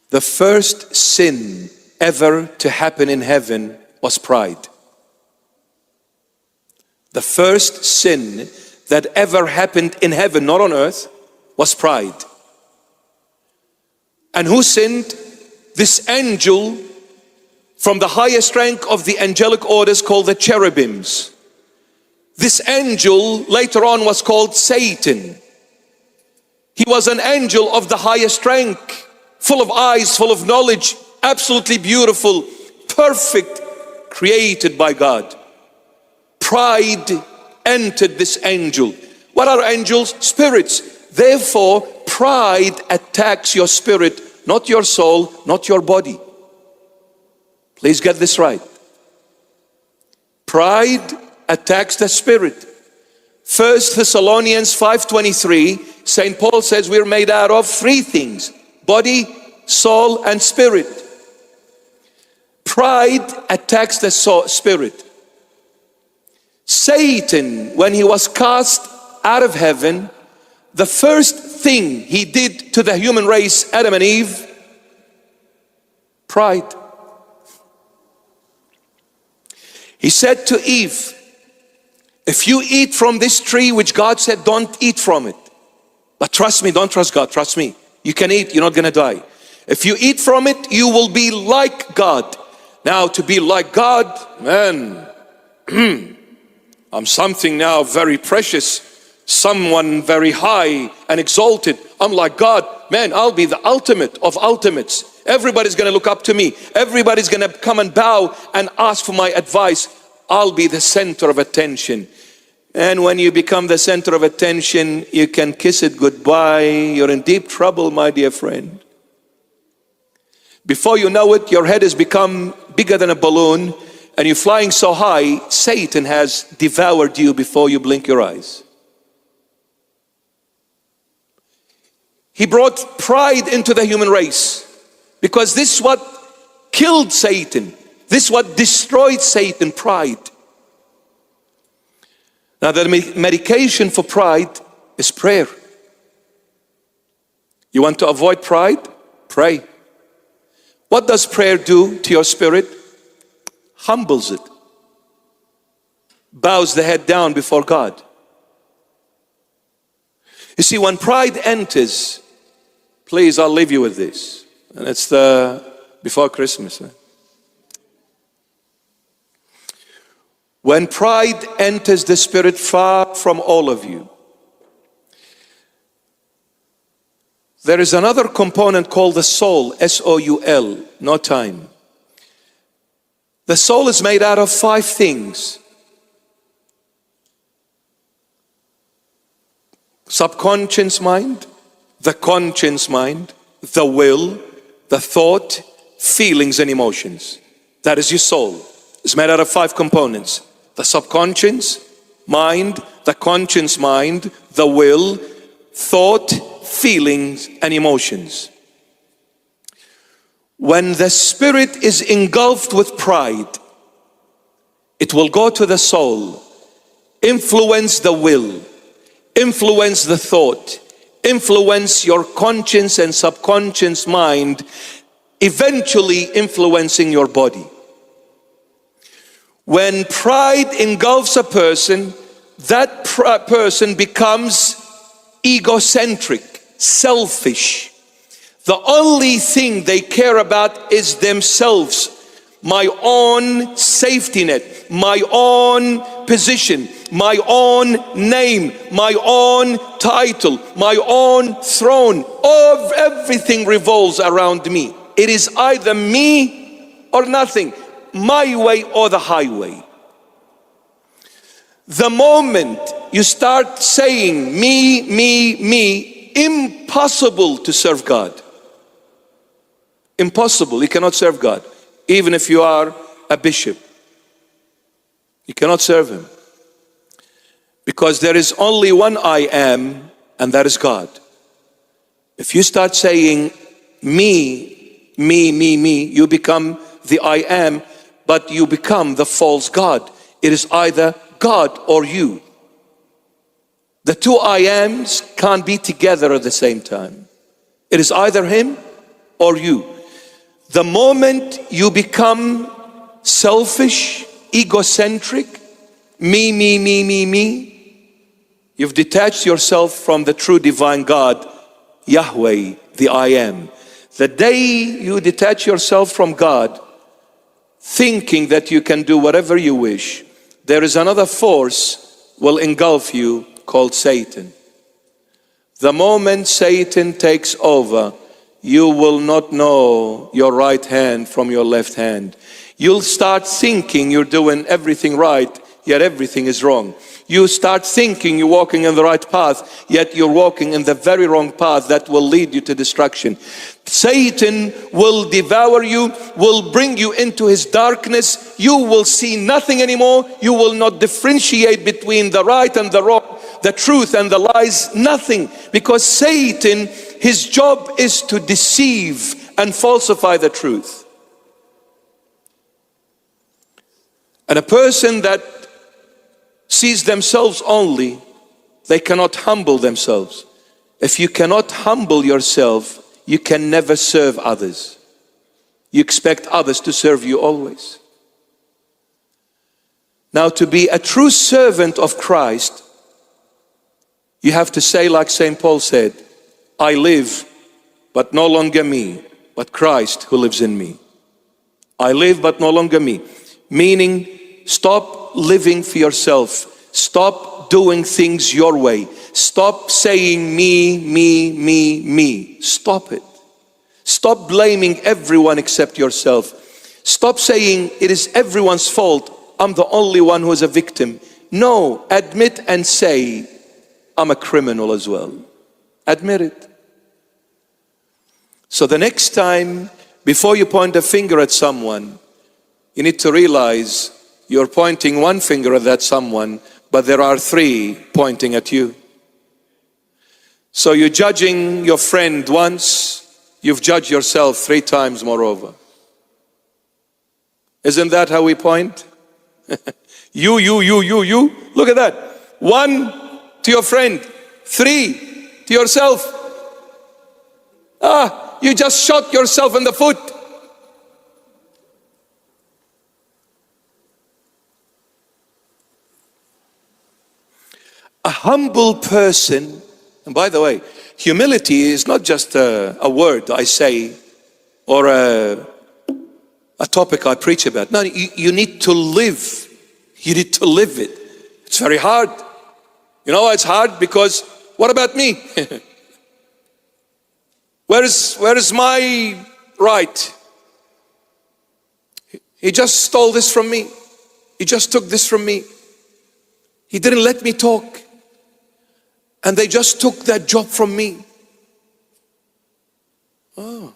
The first sin ever to happen in heaven was pride. The first sin that ever happened in heaven, not on earth, was pride. And who sinned? This angel from the highest rank of the angelic orders called the cherubims. This angel later on was called Satan. He was an angel of the highest rank, full of eyes, full of knowledge, absolutely beautiful, perfect, created by God. Pride entered this angel. What are angels? Spirits. Therefore, pride attacks your spirit, not your soul, not your body. Please get this right. Pride attacks the spirit. 1 Thessalonians 5:23, St. Paul says we're made out of three things: body, soul, and spirit. Pride attacks the spirit. Satan, when he was cast out of heaven, the first thing he did to the human race, Adam and Eve, pride. He said to Eve, if you eat from this tree which God said don't eat from it, but trust me, don't trust God, trust me, you can eat, you're not gonna die. If you eat from it, you will be like God. Now to be like God, man, I'm something now very precious, someone very high and exalted. I'm like God, man, I'll be the ultimate of ultimates. Everybody's gonna look up to me. Everybody's gonna come and bow and ask for my advice. I'll be the center of attention. And when you become the center of attention, you can kiss it goodbye. You're in deep trouble, my dear friend. Before you know it, your head has become bigger than a balloon and you're flying so high, Satan has devoured you before you blink your eyes. He brought pride into the human race because this is what killed Satan. This is what destroyed Satan, pride. Now the medication for pride is prayer. You want to avoid pride? Pray. What does prayer do to your spirit? Humbles it. Bows the head down before God. You see, when pride enters, please, I'll leave you with this. And it's before Christmas. When pride enters the spirit far from all of you, there is another component called the soul, S-O-U-L, no time. The soul is made out of 5 things. Subconscious mind, the conscious mind, the will, the thought, feelings and emotions. That is your soul. It's made out of 5 components. The subconscious mind, the conscious mind, the will, thought, feelings and emotions. When the spirit is engulfed with pride, it will go to the soul, influence the will, influence the thought, influence your conscious and subconscious mind, eventually influencing your body. When pride engulfs a person, that person becomes egocentric, selfish. The only thing they care about is themselves. My own safety net, my own position, my own name, my own title, my own throne. Everything revolves around me. It is either me or nothing, my way or the highway. The moment you start saying me, me, me, impossible to serve God. Impossible, you cannot serve God. Even if you are a bishop, you cannot serve Him. Because there is only one I am, and that is God. If you start saying me, me, me, me, you become the I am, but you become the false God. It is either God or you. The 2 I ams can't be together at the same time. It is either Him or you. The moment you become selfish, egocentric, me, you've detached yourself from the true divine God, Yahweh, the I am. The day you detach yourself from God, thinking that you can do whatever you wish, there is another force will engulf you called Satan. The moment Satan takes over, you will not know your right hand from your left hand. You'll start thinking you're doing everything right, yet everything is wrong. You start thinking you're walking in the right path, yet you're walking in the very wrong path that will lead you to destruction. Satan will devour you, will bring you into his darkness. You will see nothing anymore. You will not differentiate between the right and the wrong, the truth and the lies, nothing. Because Satan, his job is to deceive and falsify the truth. And a person that sees themselves only, they cannot humble themselves. If you cannot humble yourself, you can never serve others. You expect others to serve you always. Now, to be a true servant of Christ, you have to say like St. Paul said, I live, but no longer me, but Christ who lives in me. I live, but no longer me. Meaning, stop living for yourself. Stop doing things your way. Stop saying me. Stop it. Stop blaming everyone except yourself. Stop saying it is everyone's fault. I'm the only one who is a victim. No, admit and say, I'm a criminal as well. Admit it. So the next time, before you point a finger at someone, you need to realize you're pointing one finger at that someone, but there are three pointing at you. So you're judging your friend once, you've judged yourself 3 times moreover. Isn't that how we point? You. Look at that. 1 to your friend, 3 to yourself. You just shot yourself in the foot. A humble person, and by the way, humility is not just a word I say or a topic I preach about. No, you need to live. You need to live it. It's very hard. You know why it's hard? Because what about me? Where is my right? He just stole this from me. He just took this from me. He didn't let me talk. And they just took that job from me. Oh.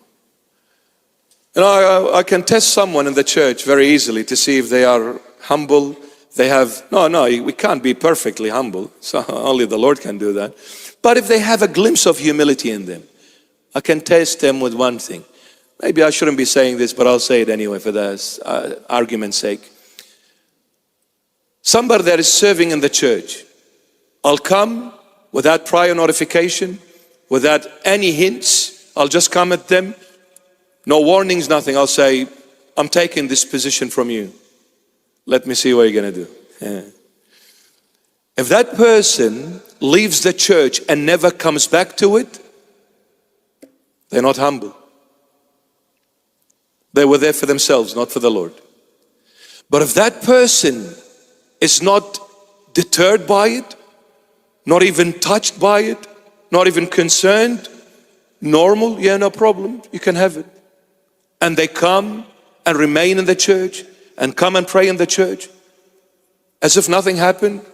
You know, I can test someone in the church very easily to see if they are humble. They have, no, we can't be perfectly humble. So only the Lord can do that. But if they have a glimpse of humility in them, I can test them with one thing. Maybe I shouldn't be saying this, but I'll say it anyway for the argument's sake. Somebody that is serving in the church, I'll come without prior notification, without any hints. I'll just come at them. No warnings, nothing. I'll say, I'm taking this position from you. Let me see what you're going to do. Yeah. If that person leaves the church and never comes back to it, they're not humble. They were there for themselves, not for the Lord. But if that person is not deterred by it, not even touched by it, not even concerned, normal, yeah, no problem, you can have it. And they come and remain in the church and come and pray in the church as if nothing happened.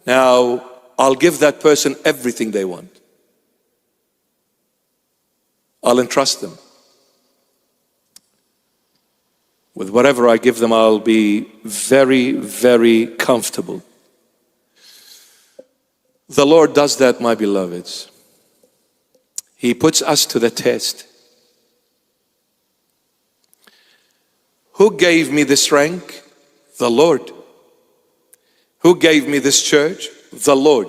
Now, I'll give that person everything they want. I'll entrust them. With whatever I give them, I'll be very, very comfortable. The Lord does that, my beloveds. He puts us to the test. Who gave me this rank? The Lord. Who gave me this church? The Lord.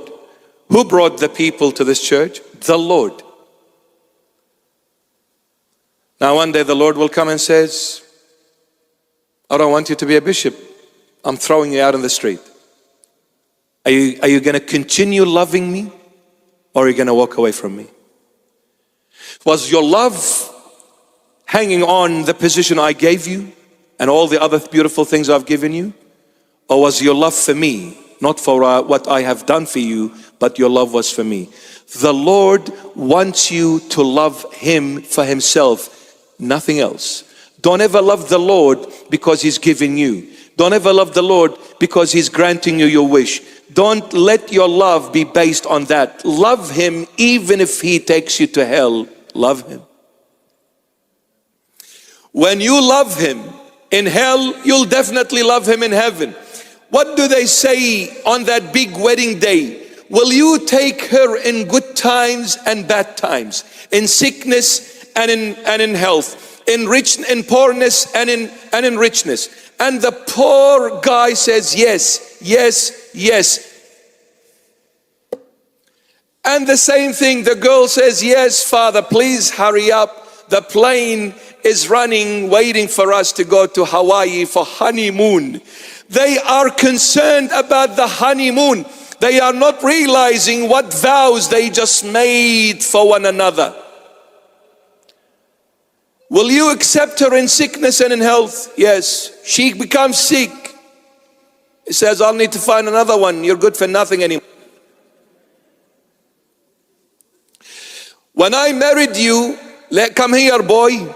Who brought the people to this church? The Lord. Now one day the Lord will come and says, I don't want you to be a bishop. I'm throwing you out on the street. Are you going to continue loving me, or are you going to walk away from me? Was your love hanging on the position I gave you and all the other beautiful things I've given you? Or was your love for me, not for what I have done for you, but your love was for me? The Lord wants you to love Him for Himself, nothing else. Don't ever love the Lord because He's giving you. Don't ever love the Lord because He's granting you your wish. Don't let your love be based on that. Love Him even if He takes you to hell. Love Him. When you love Him in hell, you'll definitely love Him in heaven. What do they say on that big wedding day? Will you take her in good times and bad times, in sickness and in health, in poorness and in richness? And the poor guy says yes, yes, yes. And the same thing, the girl says, yes, Father, please hurry up. The plane is running, waiting for us to go to Hawaii for honeymoon. They are concerned about the honeymoon. They are not realizing what vows they just made for one another. Will you accept her in sickness and in health? Yes. She becomes sick. He says, I'll need to find another one. You're good for nothing anymore. When I married you, come here, boy.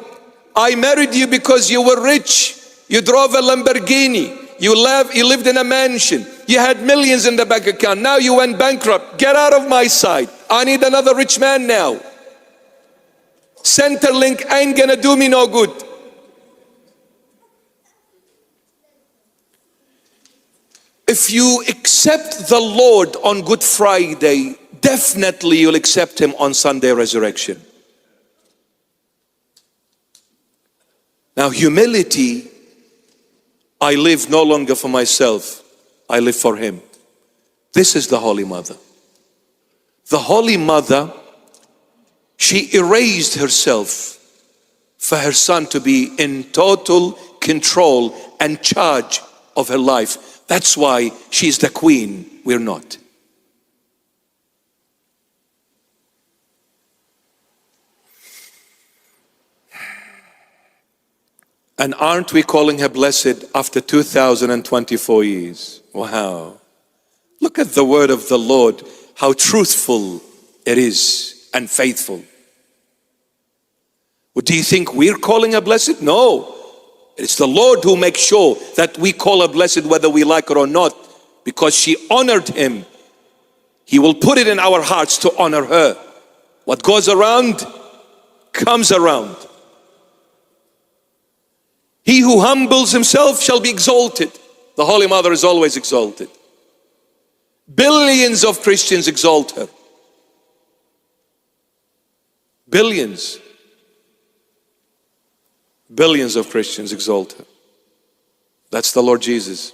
I married you because you were rich. You drove a Lamborghini. You lived in a mansion. You had millions in the bank account. Now you went bankrupt. Get out of my sight. I need another rich man now. Centerlink ain't gonna do me no good. If you accept the Lord on Good Friday, definitely you'll accept Him on Sunday resurrection. Now humility, I live no longer for myself, I live for Him. This is the Holy Mother. The Holy Mother, she erased herself for her Son to be in total control and charge of her life. That's why she's the Queen, we're not. And aren't we calling her blessed after 2024 years? Wow. Look at the word of the Lord, how truthful it is and faithful. Well, do you think we're calling her blessed? No. It's the Lord who makes sure that we call her blessed whether we like her or not, because she honored Him. He will put it in our hearts to honor her. What goes around comes around. He who humbles himself shall be exalted. The Holy Mother is always exalted. Billions of Christians exalt her. Billions. Billions of Christians exalt her. That's the Lord Jesus.